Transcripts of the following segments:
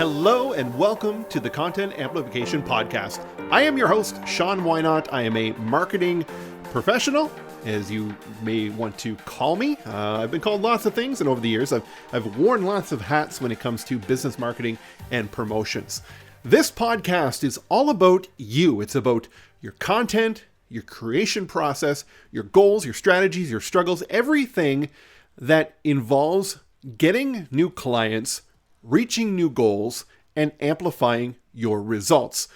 Hello and welcome to the Content Amplification Podcast. I am your host, Sean Wynot. I am a marketing professional, as you may want to call me. I've been called lots of things, and over the years, I've worn lots of hats when it comes to business marketing and promotions. This podcast is all about you. It's about your content, your creation process, your goals, your strategies, your struggles, everything that involves getting new clients, reaching new goals, and amplifying your results.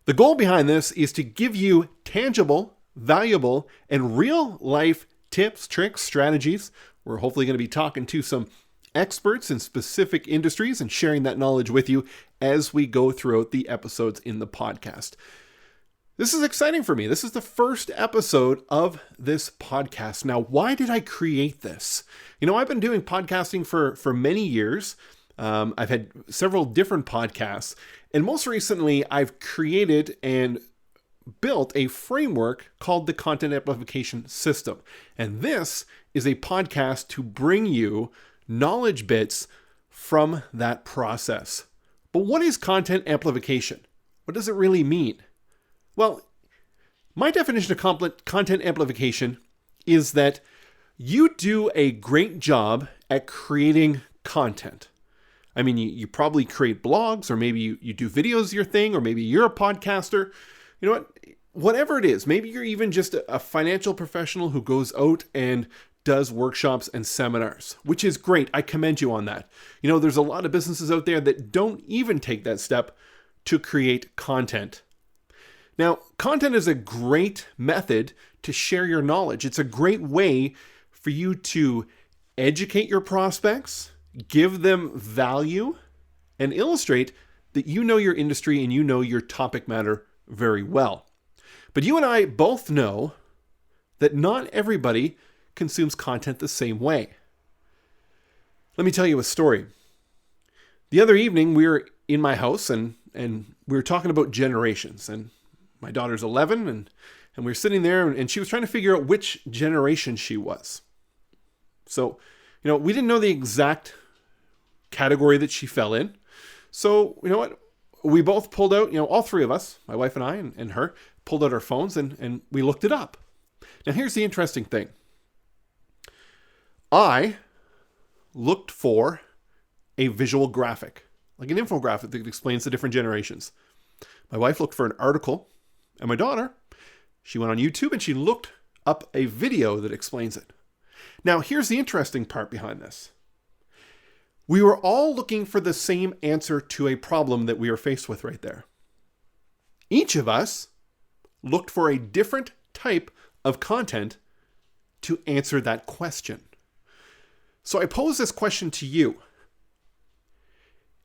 The goal behind this is to give you tangible, valuable, and real-life tips, tricks, strategies. We're hopefully going to be talking to some experts in specific industries and sharing that knowledge with you as we go throughout the episodes in the podcast. This is exciting for me. This is the first episode of this podcast. Now, why did I create this? I've been doing podcasting for many years. I've had several different podcasts, and most recently I've created and built a framework called the Content Amplification System. And this is a podcast to bring you knowledge bits from that process. But what is content amplification? What does it really mean? Well, my definition of content amplification is that you do a great job at creating content. I mean, you probably create blogs, or maybe you do videos your thing, or maybe you're a podcaster. You know what? Whatever it is, maybe you're even just a financial professional who goes out and does workshops and seminars, which is great. I commend you on that. There's a lot of businesses out there that don't even take that step to create content. Now, content is a great method to share your knowledge. It's a great way for you to educate your prospects, give them value, and illustrate that you know your industry and you know your topic matter very well. But you and I both know that not everybody consumes content the same way. Let me tell you a story. The other evening, we were in my house and we were talking about generations. And my daughter's 11 and we were sitting there and she was trying to figure out which generation she was. So, we didn't know the exact category that she fell in. So, you know what? We both pulled out, all three of us, my wife and I and her, pulled out our phones and we looked it up. Now, here's the interesting thing. I looked for a visual graphic, like an infographic that explains the different generations. My wife looked for an article, and my daughter, she went on YouTube and she looked up a video that explains it. Now, here's the interesting part behind this. We were all looking for the same answer to a problem that we were faced with right there. Each of us looked for a different type of content to answer that question. So I pose this question to you.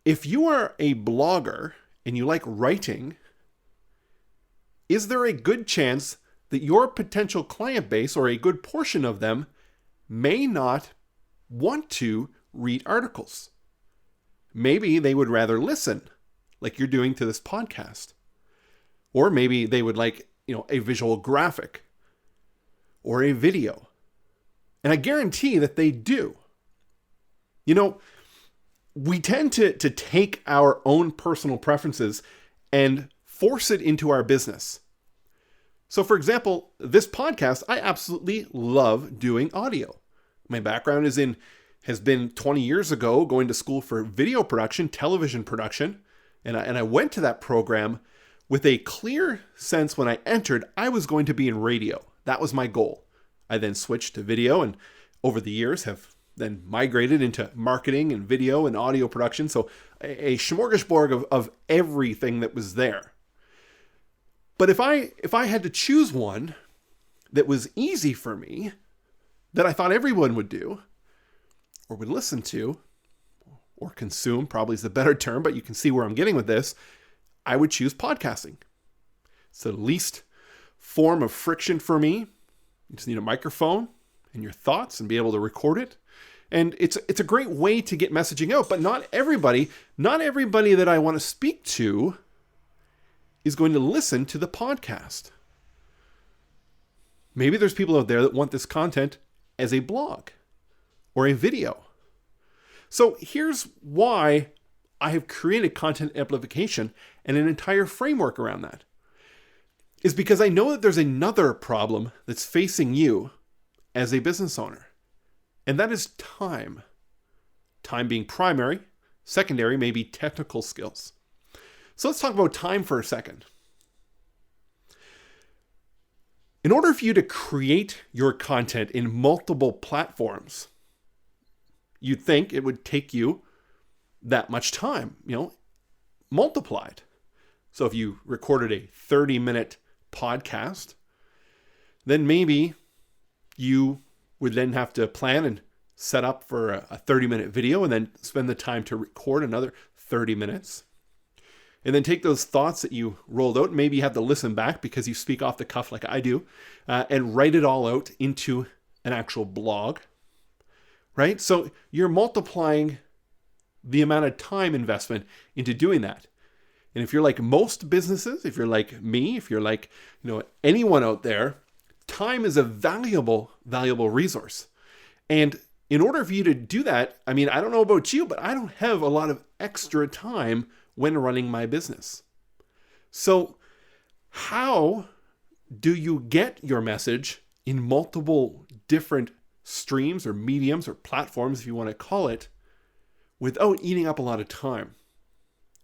If you are a blogger and you like writing, is there a good chance that your potential client base, or a good portion of them, may not want to read articles? Maybe they would rather listen, like you're doing to this podcast. Or maybe they would like, a visual graphic or a video. And I guarantee that they do. We tend to take our own personal preferences and force it into our business. So, for example, this podcast, I absolutely love doing audio. My background has been 20 years ago going to school for video production, television production, and I went to that program with a clear sense when I entered I was going to be in radio. That was my goal. I then switched to video, and over the years have then migrated into marketing and video and audio production. So a smorgasbord of everything that was there. But if I had to choose one that was easy for me, that I thought everyone would do, or would listen to, or consume, probably is the better term, but you can see where I'm getting with this, I would choose podcasting. It's the least form of friction for me. You just need a microphone and your thoughts and be able to record it. And it's a great way to get messaging out, but not everybody that I want to speak to is going to listen to the podcast. Maybe there's people out there that want this content as a blog or a video. So here's why I have created content amplification and an entire framework around that, is because I know that there's another problem that's facing you as a business owner, and that is time. Time being primary, secondary may be technical skills. So let's talk about time for a second. In order for you to create your content in multiple platforms, you'd think it would take you that much time, multiplied. So if you recorded a 30-minute podcast, then maybe you would then have to plan and set up for a 30-minute video and then spend the time to record another 30 minutes. And then take those thoughts that you rolled out, maybe you have to listen back because you speak off the cuff like I do, and write it all out into an actual blog, right? So you're multiplying the amount of time investment into doing that. And if you're like most businesses, if you're like me, if you're like, anyone out there, time is a valuable resource. And in order for you to do that, I don't know about you, but I don't have a lot of extra time when running my business. So how do you get your message in multiple different streams or mediums or platforms, if you want to call it, without eating up a lot of time?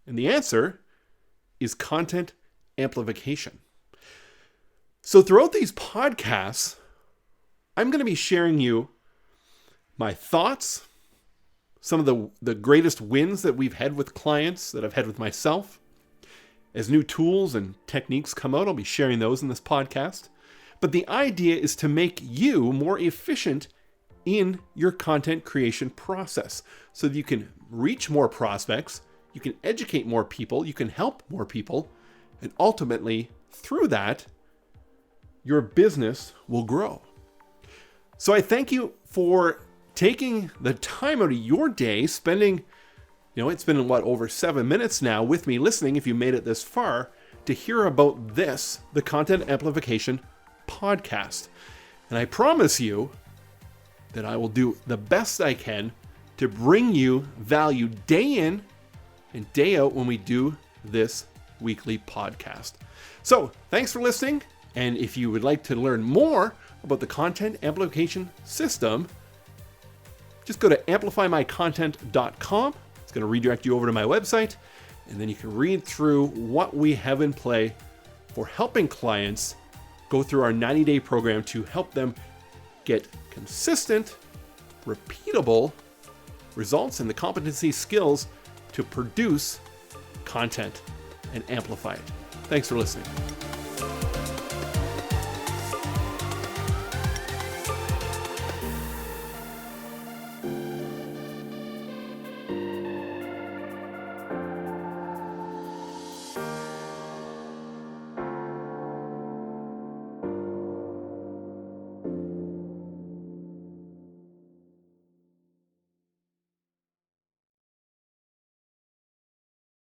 And the answer is content amplification. So throughout these podcasts, I'm going to be sharing you my thoughts, some of the greatest wins that we've had with clients, that I've had with myself. As new tools and techniques come out, I'll be sharing those in this podcast. But the idea is to make you more efficient in your content creation process so that you can reach more prospects, you can educate more people, you can help more people, and ultimately, through that, your business will grow. So I thank you for taking the time out of your day, spending, it's been over 7 minutes now with me listening, if you made it this far, to hear about this, the Content Amplification Podcast. And I promise you that I will do the best I can to bring you value day in and day out when we do this weekly podcast. So thanks for listening. And if you would like to learn more about the Content Amplification System, just go to amplifymycontent.com. It's going to redirect you over to my website, and then you can read through what we have in play for helping clients go through our 90-day program to help them get consistent, repeatable results and the competency skills to produce content and amplify it. Thanks for listening.